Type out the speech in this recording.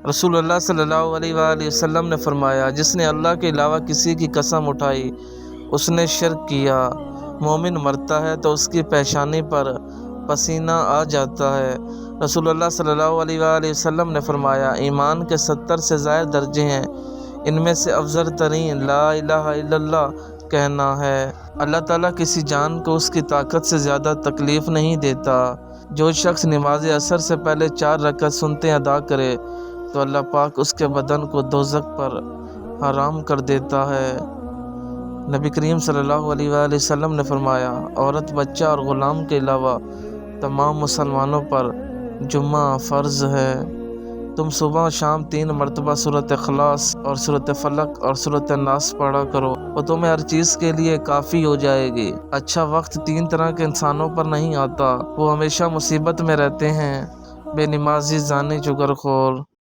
रसूलुल्लाह सल्लल्लाहु अलैहि वसल्लम ने फरमाया, जिसने अल्लाह के अलावा किसी की कसम उठाई उसने शिर्क किया। मोमिन मरता है तो उसकी पेशानी पर पसीना आ जाता है। रसूलुल्लाह सल्लल्लाहु अलैहि वसल्लम ने फरमाया, ईमान के 70 से ज़ायद दर्जे हैं, इनमें से अफजल तरीन ला इलाहा इल्लल्लाह कहना है। अल्लाह ताला किसी जान को उसकी ताकत से ज़्यादा तकलीफ़ नहीं देता। जो शख्स नमाज असर से पहले 4 रकअत सुनते अदा करे तो अल्लाह पाक उसके बदन को दोज़ख पर हराम कर देता है। नबी करीम सल्लल्लाहु अलैहि वसल्लम ने फरमाया, औरत, बच्चा और ग़ुलाम के अलावा तमाम मुसलमानों पर जुम्मा फ़र्ज़ है। तुम सुबह शाम 3 मरतबा सूरत इखलास और सूरत फलक और सूरत नास पढ़ा करो, वो तुम्हें हर चीज़ के लिए काफ़ी हो जाएगी। अच्छा वक्त 3 तरह के इंसानों पर नहीं आता, वो हमेशा मुसीबत में रहते हैं, बेनमाजी, ज़ानी, जुगरखोर।